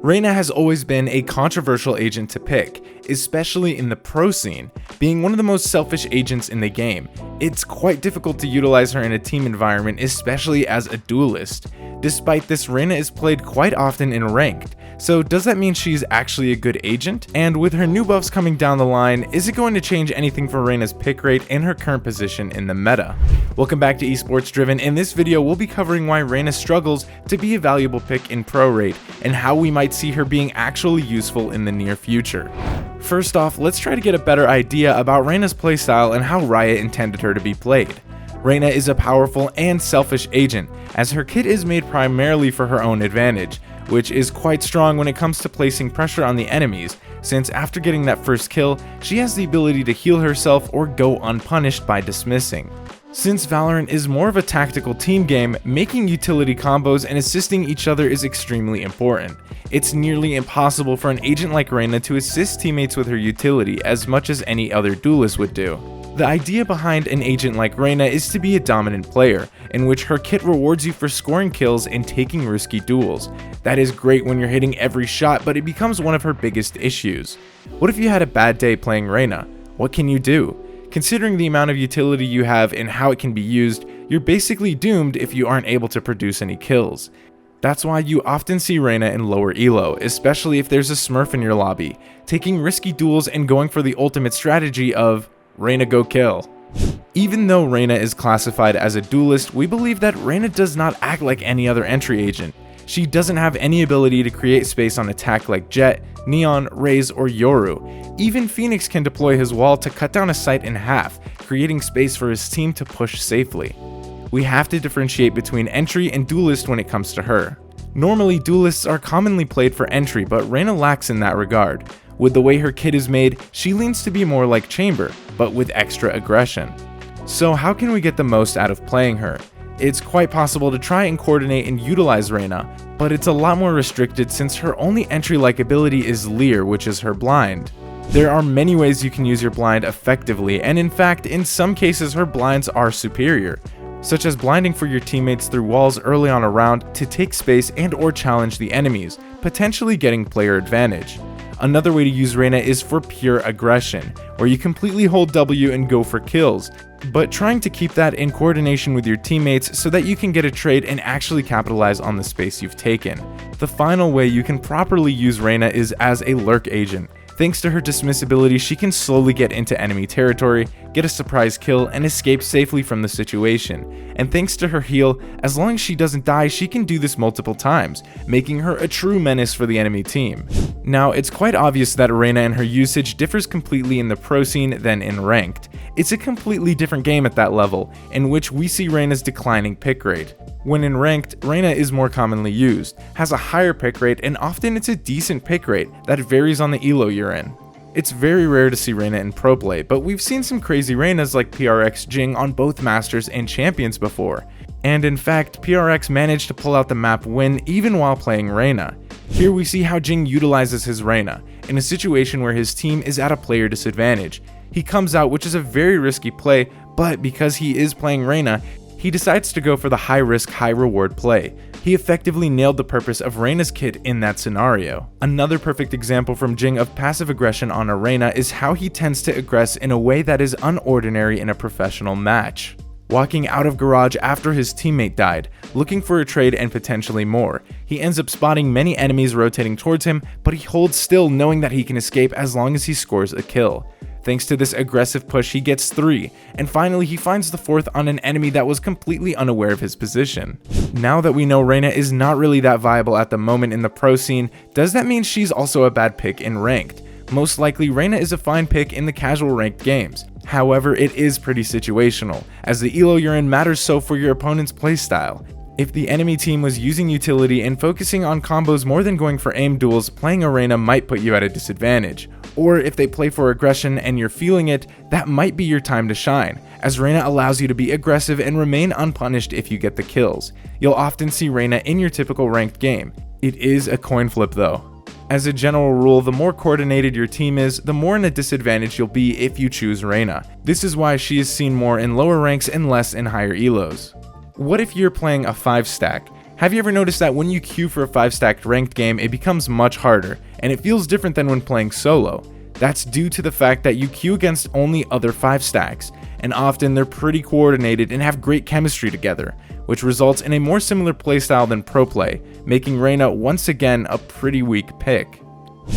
Reyna has always been a controversial agent to pick, especially in the pro scene, being one of the most selfish agents in the game. It's quite difficult to utilize her in a team environment, especially as a duelist. Despite this, Reyna is played quite often in ranked, so does that mean she's actually a good agent? And with her new buffs coming down the line, is it going to change anything for Reyna's pick rate and her current position in the meta? Welcome back to Esports Driven. In this video, we'll be covering why Reyna struggles to be a valuable pick in pro rate, and how we might see her being actually useful in the near future. First off, let's try to get a better idea about Reyna's playstyle and how Riot intended her to be played. Reyna is a powerful and selfish agent, as her kit is made primarily for her own advantage, which is quite strong when it comes to placing pressure on the enemies, since after getting that first kill, she has the ability to heal herself or go unpunished by dismissing. Since Valorant is more of a tactical team game, making utility combos and assisting each other is extremely important. It's nearly impossible for an agent like Reyna to assist teammates with her utility as much as any other duelist would do. The idea behind an agent like Reyna is to be a dominant player, in which her kit rewards you for scoring kills and taking risky duels. That is great when you're hitting every shot, but it becomes one of her biggest issues. What if you had a bad day playing Reyna? What can you do? Considering the amount of utility you have and how it can be used, you're basically doomed if you aren't able to produce any kills. That's why you often see Reyna in lower elo, especially if there's a smurf in your lobby, taking risky duels and going for the ultimate strategy of Reyna go kill. Even though Reyna is classified as a duelist, we believe that Reyna does not act like any other entry agent. She doesn't have any ability to create space on attack like Jett, Neon, Raze, or Yoru. Even Phoenix can deploy his wall to cut down a site in half, creating space for his team to push safely. We have to differentiate between entry and duelist when it comes to her. Normally, duelists are commonly played for entry, but Reyna lacks in that regard. With the way her kit is made, she leans to be more like Chamber, but with extra aggression. So how can we get the most out of playing her? It's quite possible to try and coordinate and utilize Reyna, but it's a lot more restricted since her only entry-like ability is Leer, which is her blind. There are many ways you can use your blind effectively, and in fact, in some cases her blinds are superior, such as blinding for your teammates through walls early on a round to take space and or challenge the enemies, potentially getting player advantage. Another way to use Reyna is for pure aggression, where you completely hold W and go for kills, but trying to keep that in coordination with your teammates so that you can get a trade and actually capitalize on the space you've taken. The final way you can properly use Reyna is as a lurk agent. Thanks to her dismiss ability, she can slowly get into enemy territory, get a surprise kill, and escape safely from the situation. And thanks to her heal, as long as she doesn't die, she can do this multiple times, making her a true menace for the enemy team. Now, it's quite obvious that Reyna and her usage differs completely in the pro scene than in ranked. It's a completely different game at that level, in which we see Reyna's declining pick rate. When in ranked, Reyna is more commonly used, has a higher pick rate, and often it's a decent pick rate that varies on the elo you're in. It's very rare to see Reyna in pro play, but we've seen some crazy Reynas like PRX Jing on both Masters and Champions before. And in fact, PRX managed to pull out the map win even while playing Reyna. Here we see how Jing utilizes his Reyna, in a situation where his team is at a player disadvantage. He comes out, which is a very risky play, but because he is playing Reyna, he decides to go for the high risk, high reward play. He effectively nailed the purpose of Reyna's kit in that scenario. Another perfect example from Jing of passive aggression on a Reyna is how he tends to aggress in a way that is unordinary in a professional match. Walking out of garage after his teammate died, looking for a trade and potentially more. He ends up spotting many enemies rotating towards him, but he holds still knowing that he can escape as long as he scores a kill. Thanks to this aggressive push, he gets 3, and finally he finds the 4th on an enemy that was completely unaware of his position. Now that we know Reyna is not really that viable at the moment in the pro scene, does that mean she's also a bad pick in ranked? Most likely, Reyna is a fine pick in the casual ranked games. However, it is pretty situational, as the elo you're in matters so for your opponent's playstyle. If the enemy team was using utility and focusing on combos more than going for aim duels, playing a Reyna might put you at a disadvantage. Or if they play for aggression and you're feeling it, that might be your time to shine, as Reyna allows you to be aggressive and remain unpunished if you get the kills. You'll often see Reyna in your typical ranked game. It is a coin flip though. As a general rule, the more coordinated your team is, the more in a disadvantage you'll be if you choose Reyna. This is why she is seen more in lower ranks and less in higher elos. What if you're playing a 5 stack? Have you ever noticed that when you queue for a 5-stacked ranked game, it becomes much harder, and it feels different than when playing solo? That's due to the fact that you queue against only other 5-stacks, and often they're pretty coordinated and have great chemistry together, which results in a more similar playstyle than pro play, making Reyna once again a pretty weak pick.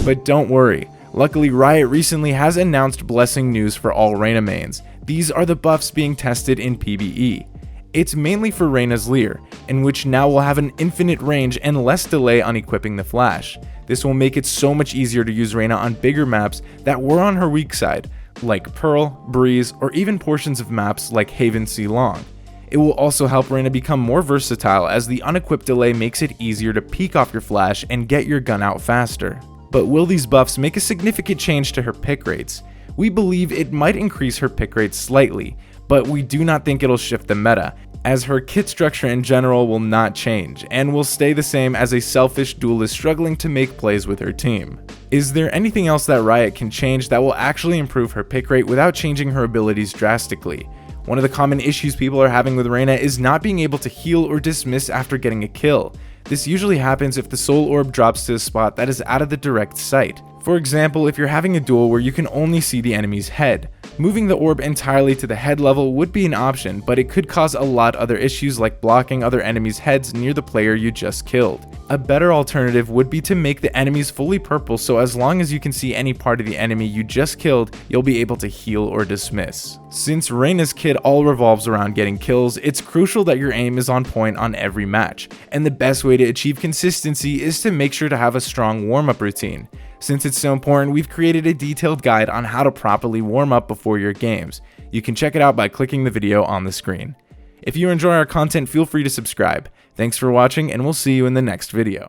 But don't worry, luckily Riot recently has announced blessing news for all Reyna mains. These are the buffs being tested in PvE. It's mainly for Reyna's Leer, in which now we'll have an infinite range and less delay on equipping the flash. This will make it so much easier to use Reyna on bigger maps that were on her weak side, like Pearl, Breeze, or even portions of maps like Haven Sea Long. It will also help Reyna become more versatile, as the unequipped delay makes it easier to peek off your flash and get your gun out faster. But will these buffs make a significant change to her pick rates? We believe it might increase her pick rates slightly, but we do not think it'll shift the meta, as her kit structure in general will not change, and will stay the same as a selfish duelist struggling to make plays with her team. Is there anything else that Riot can change that will actually improve her pick rate without changing her abilities drastically? One of the common issues people are having with Reyna is not being able to heal or dismiss after getting a kill. This usually happens if the soul orb drops to a spot that is out of the direct sight. For example, if you're having a duel where you can only see the enemy's head. Moving the orb entirely to the head level would be an option, but it could cause a lot other issues like blocking other enemies' heads near the player you just killed. A better alternative would be to make the enemies fully purple, so as long as you can see any part of the enemy you just killed, you'll be able to heal or dismiss. Since Reyna's kit all revolves around getting kills, it's crucial that your aim is on point on every match, and the best way to achieve consistency is to make sure to have a strong warm-up routine. Since it's so important, we've created a detailed guide on how to properly warm up before your games. You can check it out by clicking the video on the screen. If you enjoy our content, feel free to subscribe. Thanks for watching, and we'll see you in the next video.